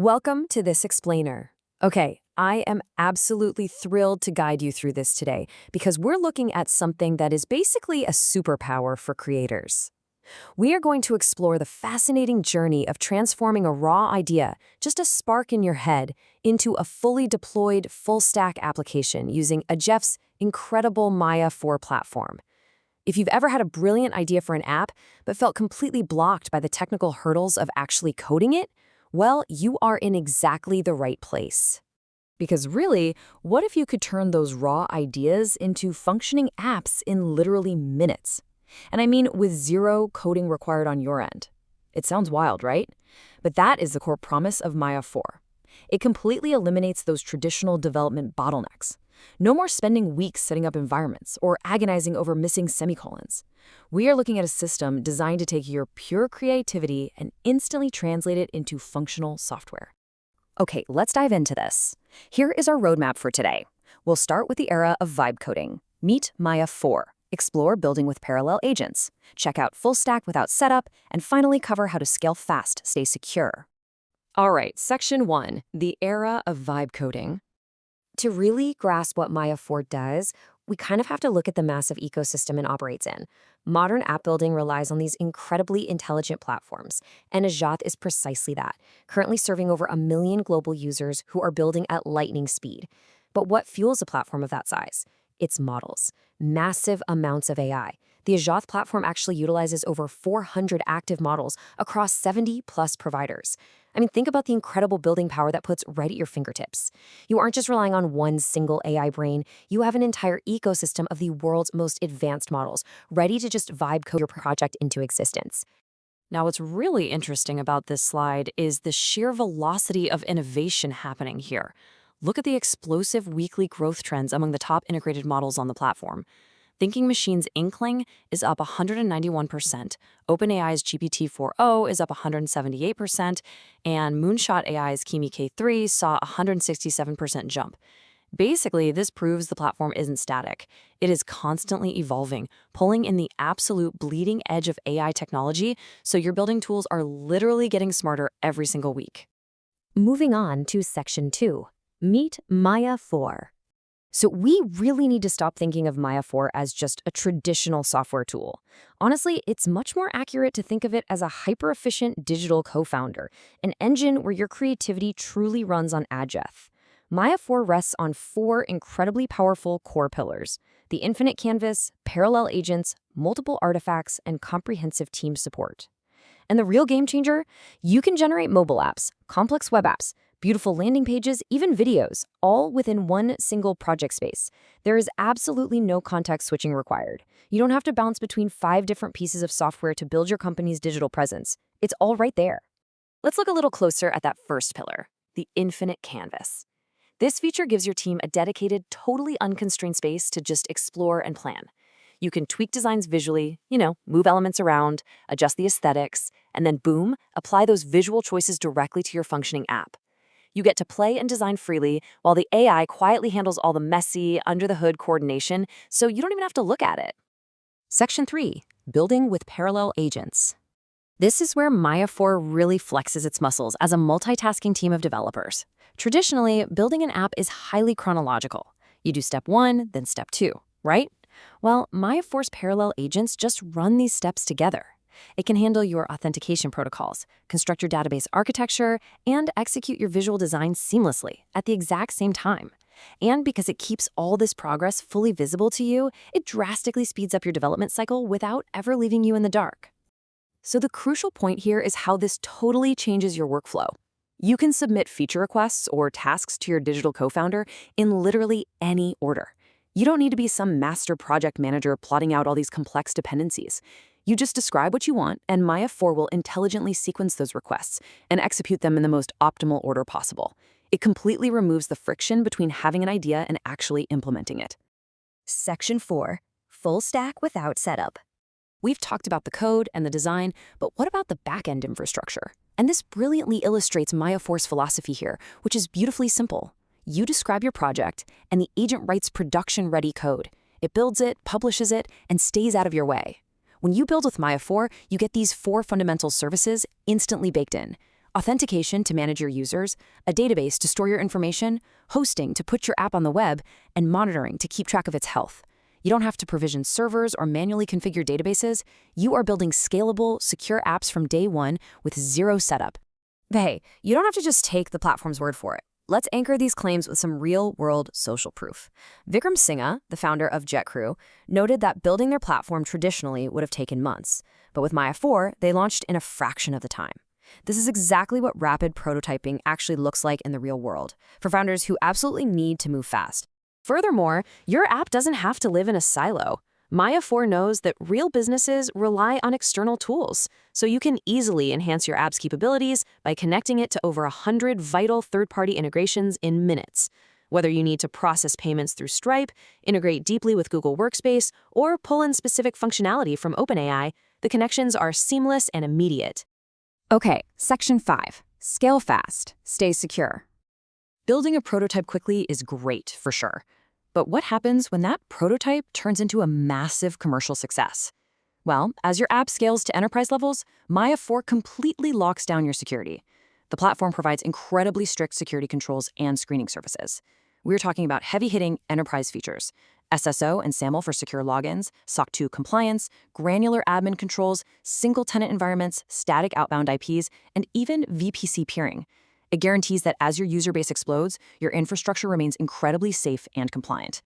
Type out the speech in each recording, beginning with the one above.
Welcome to This Explainer. Okay, I am absolutely thrilled to guide you through this today because we're looking at something that is basically a superpower for creators. We are going to explore the fascinating journey of transforming a raw idea, just a spark in your head, into a fully deployed full-stack application using Ajath's incredible Maya 4 platform. If you've ever had a brilliant idea for an app but felt completely blocked by the technical hurdles of actually coding it, well, you are in exactly the right place. Because really, what if you could turn those raw ideas into functioning apps in literally minutes? And I mean with zero coding required on your end. It sounds wild, right? But that is the core promise of Maya 4. It completely eliminates those traditional development bottlenecks. No more spending weeks setting up environments or agonizing over missing semicolons. We are looking at a system designed to take your pure creativity and instantly translate it into functional software. Okay, let's dive into this. Here is our roadmap for today. We'll start with the era of vibe coding. Meet Maya 4. Explore building with parallel agents. Check out full stack without setup, and finally cover how to scale fast, stay secure. All right, section 1, the era of vibe coding. To really grasp what Maya 4 does, we kind of have to look at the massive ecosystem it operates in. Modern app building relies on these incredibly intelligent platforms, and Ajath is precisely that, currently serving over 1 million global users who are building at lightning speed. But what fuels a platform of that size? It's models, massive amounts of AI. The Ajath platform actually utilizes over 400 active models across 70+ providers. I mean, think about the incredible building power that puts right at your fingertips. You aren't just relying on one single AI brain, you have an entire ecosystem of the world's most advanced models, ready to just vibe code your project into existence. Now, what's really interesting about this slide is the sheer velocity of innovation happening here. Look at the explosive weekly growth trends among the top integrated models on the platform. Thinking Machine's Inkling is up 191%, OpenAI's GPT-4o is up 178%, and Moonshot AI's Kimi K3 saw a 167% jump. Basically, this proves the platform isn't static. It is constantly evolving, pulling in the absolute bleeding edge of AI technology, so your building tools are literally getting smarter every single week. Moving on to section 2. Meet Maya 4. So we really need to stop thinking of Maya 4 as just a traditional software tool. Honestly, it's much more accurate to think of it as a hyper-efficient digital co-founder, an engine where your creativity truly runs on Ajath. Maya 4 rests on 4 incredibly powerful core pillars: the infinite canvas, parallel agents, multiple artifacts, and comprehensive team support. And the real game changer? You can generate mobile apps, complex web apps, beautiful landing pages, even videos, all within one single project space. There is absolutely no context switching required. You don't have to bounce between 5 different pieces of software to build your company's digital presence. It's all right there. Let's look a little closer at that first pillar, the infinite canvas. This feature gives your team a dedicated, totally unconstrained space to just explore and plan. You can tweak designs visually, move elements around, adjust the aesthetics, and then boom, apply those visual choices directly to your functioning app. You get to play and design freely while the AI quietly handles all the messy, under-the-hood coordination, so you don't even have to look at it. Section 3. Building with parallel agents. This is where Maya 4 really flexes its muscles as a multitasking team of developers. Traditionally, building an app is highly chronological. You do step 1, then step 2, right? Well, Maya 4's parallel agents just run these steps together. It can handle your authentication protocols, construct your database architecture, and execute your visual design seamlessly at the exact same time. And because it keeps all this progress fully visible to you, it drastically speeds up your development cycle without ever leaving you in the dark. So the crucial point here is how this totally changes your workflow. You can submit feature requests or tasks to your digital co-founder in literally any order. You don't need to be some master project manager plotting out all these complex dependencies. You just describe what you want, and Maya 4 will intelligently sequence those requests and execute them in the most optimal order possible. It completely removes the friction between having an idea and actually implementing it. Section 4. Full stack without setup. We've talked about the code and the design, but what about the back-end infrastructure? And this brilliantly illustrates Maya 4's philosophy here, which is beautifully simple. You describe your project, and the agent writes production-ready code. It builds it, publishes it, and stays out of your way. When you build with Maya 4, you get these 4 fundamental services instantly baked in: authentication to manage your users, a database to store your information, hosting to put your app on the web, and monitoring to keep track of its health. You don't have to provision servers or manually configure databases. You are building scalable, secure apps from day one with zero setup. But hey, you don't have to just take the platform's word for it. Let's anchor these claims with some real-world social proof. Vikram Singha, the founder of JetCrew, noted that building their platform traditionally would have taken months, but with Maya 4, they launched in a fraction of the time. This is exactly what rapid prototyping actually looks like in the real world, for founders who absolutely need to move fast. Furthermore, your app doesn't have to live in a silo. Maya 4 knows that real businesses rely on external tools, so you can easily enhance your app's capabilities by connecting it to over 100 vital third-party integrations in minutes. Whether you need to process payments through Stripe, integrate deeply with Google Workspace, or pull in specific functionality from OpenAI, the connections are seamless and immediate. Okay, Section 5. Scale fast, stay secure. Building a prototype quickly is great, for sure. But what happens when that prototype turns into a massive commercial success? Well, as your app scales to enterprise levels, Maya 4 completely locks down your security. The platform provides incredibly strict security controls and screening services. We're talking about heavy-hitting enterprise features: SSO and SAML for secure logins, SOC 2 compliance, granular admin controls, single-tenant environments, static outbound IPs, and even VPC peering. It guarantees that as your user base explodes, your infrastructure remains incredibly safe and compliant.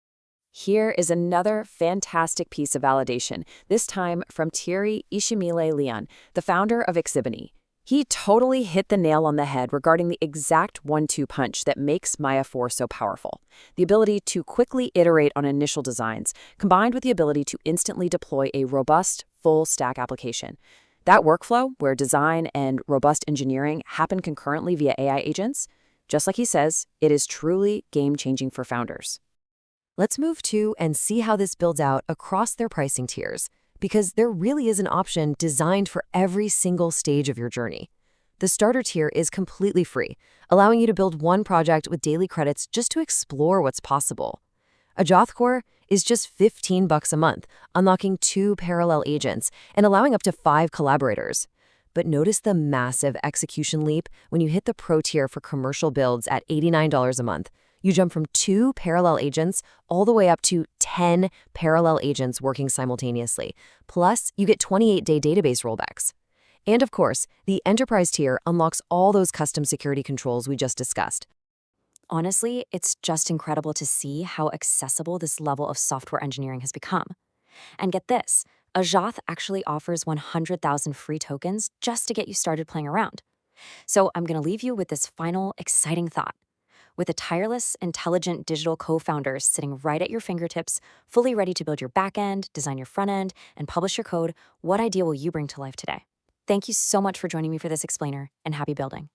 Here is another fantastic piece of validation, this time from Thierry Ishimile-Leon, the founder of Exhibony. He totally hit the nail on the head regarding the exact one-two punch that makes Maya 4 so powerful. The ability to quickly iterate on initial designs, combined with the ability to instantly deploy a robust, full-stack application. That workflow, where design and robust engineering happen concurrently via AI agents, just like he says, it is truly game-changing for founders. Let's move to and see how this builds out across their pricing tiers, because there really is an option designed for every single stage of your journey. The starter tier is completely free, allowing you to build one project with daily credits just to explore what's possible. Ajath Core is just $15 a month, unlocking 2 parallel agents and allowing up to 5 collaborators. But notice the massive execution leap when you hit the Pro tier for commercial builds at $89 a month. You jump from 2 parallel agents all the way up to 10 parallel agents working simultaneously. Plus, you get 28-day database rollbacks. And of course, the Enterprise tier unlocks all those custom security controls we just discussed. Honestly, it's just incredible to see how accessible this level of software engineering has become. And get this, Ajath actually offers 100,000 free tokens just to get you started playing around. So I'm going to leave you with this final exciting thought. With the tireless, intelligent digital co-founders sitting right at your fingertips, fully ready to build your backend, design your front end, and publish your code, what idea will you bring to life today? Thank you so much for joining me for this explainer, and happy building.